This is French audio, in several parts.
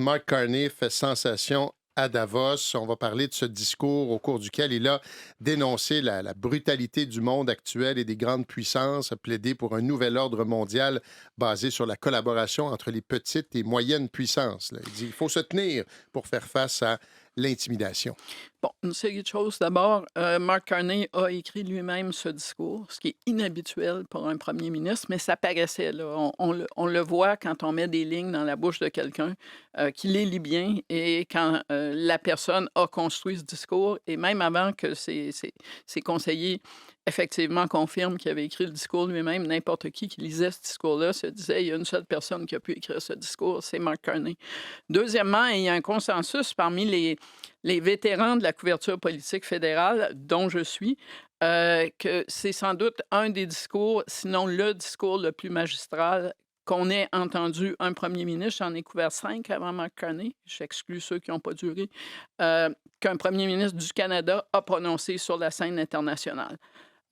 Mark Carney fait sensation à Davos. On va parler de ce discours au cours duquel il a dénoncé la brutalité du monde actuel et des grandes puissances, a plaidé pour un nouvel ordre mondial basé sur la collaboration entre les petites et moyennes puissances. Là. Il dit qu'il faut se tenir pour faire face à l'intimidation. Bon, une série de choses. D'abord, Mark Carney a écrit lui-même ce discours, ce qui est inhabituel pour un premier ministre, mais ça paraissait, là. On le voit quand on met des lignes dans la bouche de quelqu'un qui les lit bien et quand la personne a construit ce discours, et même avant que ses conseillers effectivement confirment qu'il avait écrit le discours lui-même, n'importe qui lisait ce discours-là se disait il y a une seule personne qui a pu écrire ce discours, c'est Mark Carney. Deuxièmement, il y a un consensus parmi les vétérans de la couverture politique fédérale, dont je suis, que c'est sans doute un des discours, sinon le discours le plus magistral qu'on ait entendu un premier ministre. J'en ai couvert 5 avant Mark Carney, j'exclus ceux qui n'ont pas duré, qu'un premier ministre du Canada a prononcé sur la scène internationale.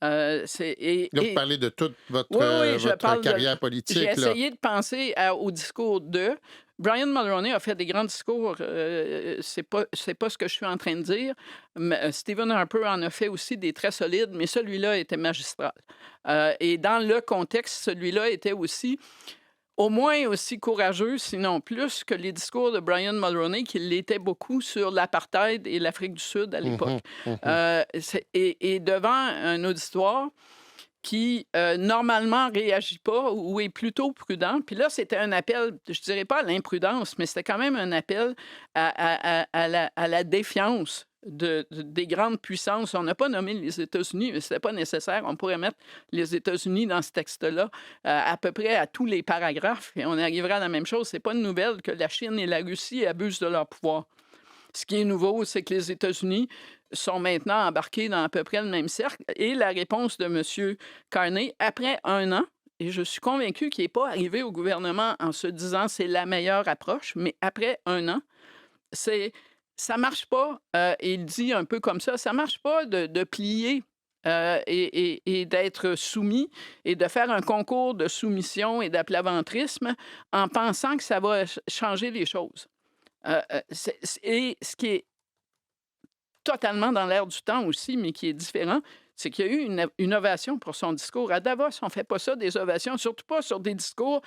Là, vous parlez de toute Oui, oui, je votre parle de. carrière J'ai politique. Là. essayé de penser au discours de. Brian Mulroney a fait des grands discours, c'est pas ce que je suis en train de dire. Mais, Stephen Harper en a fait aussi des très solides, mais celui-là était magistral. Et dans le contexte, celui-là était aussi au moins aussi courageux, sinon plus, que les discours de Brian Mulroney, qui l'était beaucoup sur l'apartheid et l'Afrique du Sud à l'époque. Mhm, mhm. Et devant un auditoire qui, normalement, réagit pas ou est plutôt prudent. Puis là, c'était un appel, je dirais pas à l'imprudence, mais c'était quand même un appel à la défiance des grandes puissances. On n'a pas nommé les États-Unis, mais c'était pas nécessaire. On pourrait mettre les États-Unis dans ce texte-là, à peu près à tous les paragraphes, et on arriverait à la même chose. C'est pas une nouvelle que la Chine et la Russie abusent de leur pouvoir. Ce qui est nouveau, c'est que les États-Unis sont maintenant embarqués dans à peu près le même cercle. Et la réponse de M. Carney, après un an, et je suis convaincu qu'il n'est pas arrivé au gouvernement en se disant c'est la meilleure approche, mais après un an, c'est ça marche pas. Et il dit un peu comme ça marche pas de plier. Et d'être soumis et de faire un concours de soumission et d'aplaventrisme en pensant que ça va changer les choses. Et ce qui est totalement dans l'air du temps aussi, mais qui est différent, c'est qu'il y a eu une ovation pour son discours. À Davos, on ne fait pas ça, des ovations, surtout pas sur des discours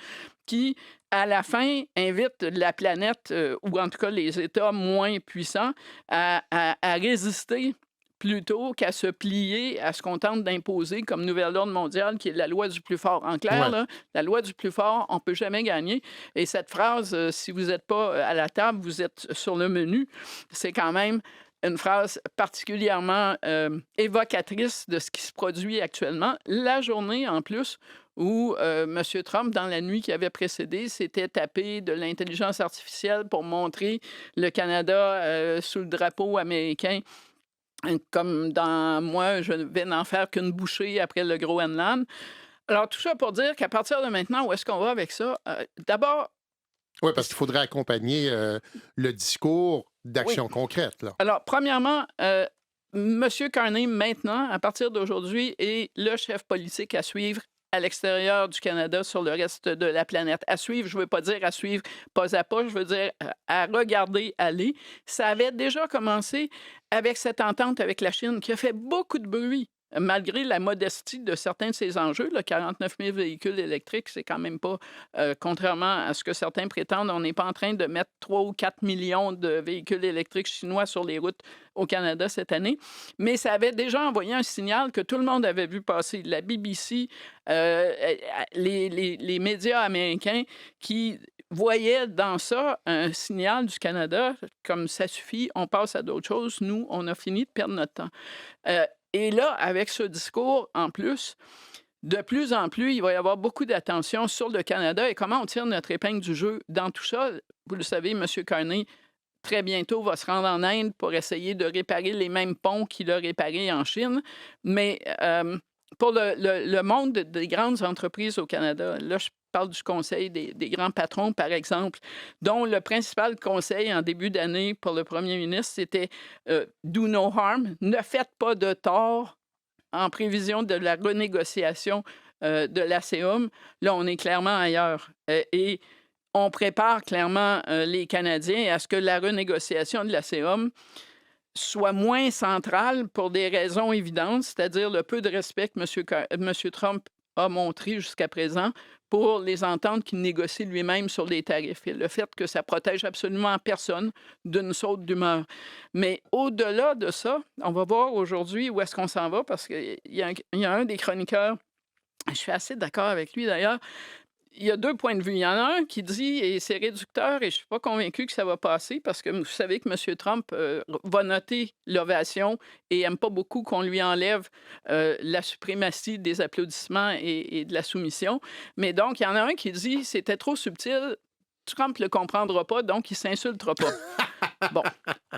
qui, à la fin, invitent la planète, ou en tout cas les États moins puissants, à résister plutôt qu'à se plier à ce qu'on tente d'imposer comme nouvel ordre mondial, qui est la loi du plus fort. En clair, Ouais. là, la loi du plus fort, on ne peut jamais gagner. Et cette phrase, si vous n'êtes pas à la table, vous êtes sur le menu, c'est quand même une phrase particulièrement évocatrice de ce qui se produit actuellement. La journée, en plus, où M. Trump, dans la nuit qui avait précédé, s'était tapé de l'intelligence artificielle pour montrer le Canada sous le drapeau américain. Comme dans moi, je vais n'en faire qu'une bouchée après le Groenland. Alors, tout ça pour dire qu'à partir de maintenant, où est-ce qu'on va avec ça? D'abord, Oui, parce qu'il c- faudrait accompagner le discours oui. d'actions concrètes. Là. Alors, premièrement, M. Carney, maintenant, à partir d'aujourd'hui, est le chef politique à suivre à l'extérieur du Canada sur le reste de la planète. À suivre, je ne veux pas dire à suivre pas à pas, je veux dire à regarder aller. Ça avait déjà commencé avec cette entente avec la Chine qui a fait beaucoup de bruit. Malgré la modestie de certains de ces enjeux, là, 49 000 véhicules électriques, c'est quand même pas, contrairement à ce que certains prétendent, on n'est pas en train de mettre 3 ou 4 millions de véhicules électriques chinois sur les routes au Canada cette année. Mais ça avait déjà envoyé un signal que tout le monde avait vu passer. La BBC, les médias américains qui voyaient dans ça un signal du Canada, comme ça suffit, on passe à d'autres choses, nous, on a fini de perdre notre temps. Euh, et là, avec ce discours, en plus, de plus en plus, il va y avoir beaucoup d'attention sur le Canada et comment on tire notre épingle du jeu dans tout ça. Vous le savez, M. Carney, très bientôt, va se rendre en Inde pour essayer de réparer les mêmes ponts qu'il a réparés en Chine. Mais pour le monde des grandes entreprises au Canada, là, je parle du conseil des grands patrons, par exemple, dont le principal conseil en début d'année pour le premier ministre, c'était Do no harm, ne faites pas de tort en prévision de la renégociation de l'ACEUM. Là, on est clairement ailleurs. Et on prépare clairement les Canadiens à ce que la renégociation de la CEOM soit moins centrale pour des raisons évidentes, c'est-à-dire le peu de respect que M. Trump a montré jusqu'à présent pour les ententes qu'il négocie lui-même sur les tarifs et le fait que ça protège absolument personne d'une saute d'humeur. Mais au-delà de ça, on va voir aujourd'hui où est-ce qu'on s'en va parce qu'il y a un des chroniqueurs, je suis assez d'accord avec lui d'ailleurs, il y a 2 points de vue. Il y en a un qui dit et c'est réducteur et je suis pas convaincu que ça va passer parce que vous savez que M. Trump, va noter l'ovation et aime pas beaucoup qu'on lui enlève, la suprématie des applaudissements et de la soumission. Mais donc, il y en a un qui dit: «C'était trop subtil, Trump le comprendra pas, donc il s'insultera pas». Bon,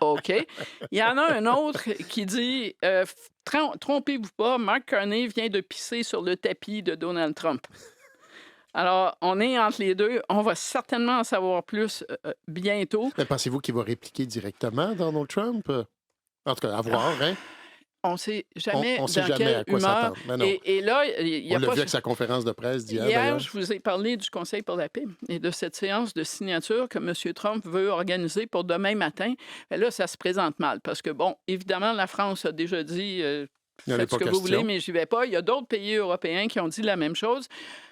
OK. Il y en a un autre qui dit, «Trompez-vous pas, Mark Carney vient de pisser sur le tapis de Donald Trump». Alors, on est entre les 2. On va certainement en savoir plus, bientôt. Mais pensez-vous qu'il va répliquer directement Donald Trump? En tout cas, à voir, hein? On ne sait jamais On sait dans jamais quelle à quoi humeur s'attendre. Mais non. et là, il y On a l'a pas vu avec sa conférence de presse d'hier, hier, d'ailleurs. je vous ai parlé du Conseil pour la paix et de cette séance de signature que M. Trump veut organiser pour demain matin. Mais là, ça se présente mal parce que, bon, évidemment, la France a déjà dit, Il n'y en a «Faites ce pas que vous voulez, question. mais j'y vais pas». Il y a d'autres pays européens qui ont dit la même chose.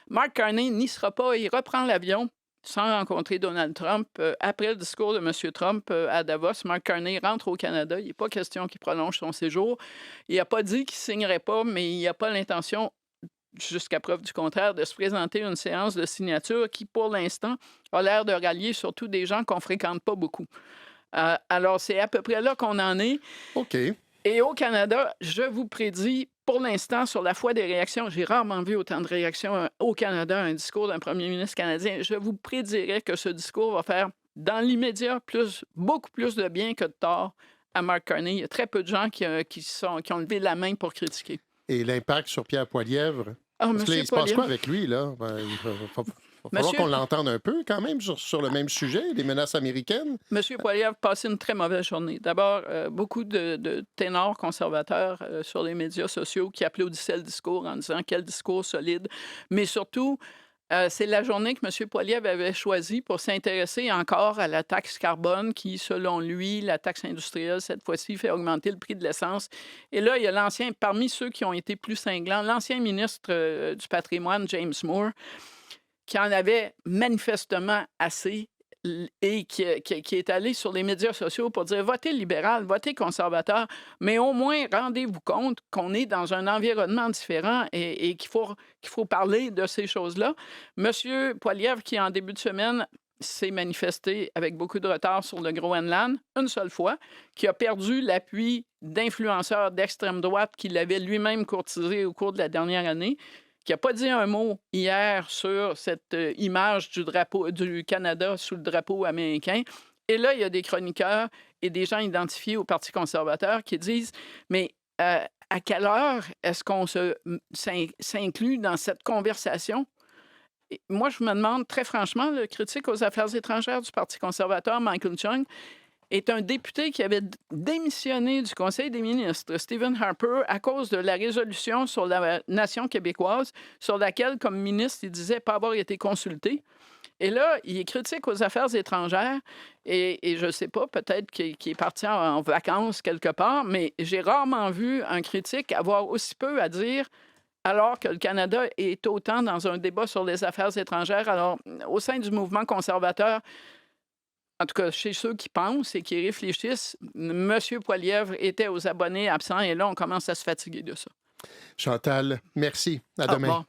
Mark Carney n'y sera pas. Il reprend l'avion sans rencontrer Donald Trump. Après le discours de M. Trump à Davos, Mark Carney rentre au Canada. Il n'est pas question qu'il prolonge son séjour. Il n'a pas dit qu'il ne signerait pas, mais il n'a pas l'intention, jusqu'à preuve du contraire, de se présenter à une séance de signature qui, pour l'instant, a l'air de rallier surtout des gens qu'on ne fréquente pas beaucoup. Alors, c'est à peu près là qu'on en est. OK. Et au Canada, je vous prédis, pour l'instant, sur la foi des réactions, j'ai rarement vu autant de réactions au Canada à un discours d'un premier ministre canadien. Je vous prédirais que ce discours va faire, dans l'immédiat, beaucoup plus de bien que de tort à Mark Carney. Il y a très peu de gens qui ont levé la main pour critiquer. Et l'impact sur Pierre Poilievre? Ah, Parce que là, M. il se passe Poilievre. quoi avec lui, là? Ben, il va falloir Monsieur- qu'on l'entende un peu, quand même, sur le même sujet, les menaces américaines. M. Poilievre passé une très mauvaise journée. D'abord, beaucoup de ténors conservateurs sur les médias sociaux qui applaudissaient le discours en disant quel discours solide. Mais surtout, c'est la journée que M. Poilievre avait choisie pour s'intéresser encore à la taxe carbone qui, selon lui, la taxe industrielle, cette fois-ci, fait augmenter le prix de l'essence. Et là, il y a parmi ceux qui ont été plus cinglants, l'ancien ministre du patrimoine, James Moore, qui en avait manifestement assez et qui est allé sur les médias sociaux pour dire votez libéral, votez conservateur, mais au moins rendez-vous compte qu'on est dans un environnement différent et qu'il faut parler de ces choses-là. Monsieur Poilievre, qui en début de semaine s'est manifesté avec beaucoup de retard sur le Groenland, une seule fois, qui a perdu l'appui d'influenceurs d'extrême droite qu'il avait lui-même courtisé au cours de la dernière année, qui n'a pas dit un mot hier sur cette image du Canada sous le drapeau américain. Et là, il y a des chroniqueurs et des gens identifiés au Parti conservateur qui disent mais à quelle heure est-ce qu'on s'inclut dans cette conversation? Et moi, je me demande très franchement, le critique aux affaires étrangères du Parti conservateur, Michael Chung, est un député qui avait démissionné du Conseil des ministres, Stephen Harper, à cause de la résolution sur la nation québécoise, sur laquelle, comme ministre, il disait pas avoir été consulté. Et là, il est critique aux affaires étrangères et je ne sais pas, peut-être qu'il est parti en vacances quelque part, mais j'ai rarement vu un critique avoir aussi peu à dire alors que le Canada est autant dans un débat sur les affaires étrangères. Alors, au sein du mouvement conservateur, en tout cas, chez ceux qui pensent et qui réfléchissent, M. Poilievre était aux abonnés absents et là, on commence à se fatiguer de ça. Chantal, merci. À Au demain. revoir.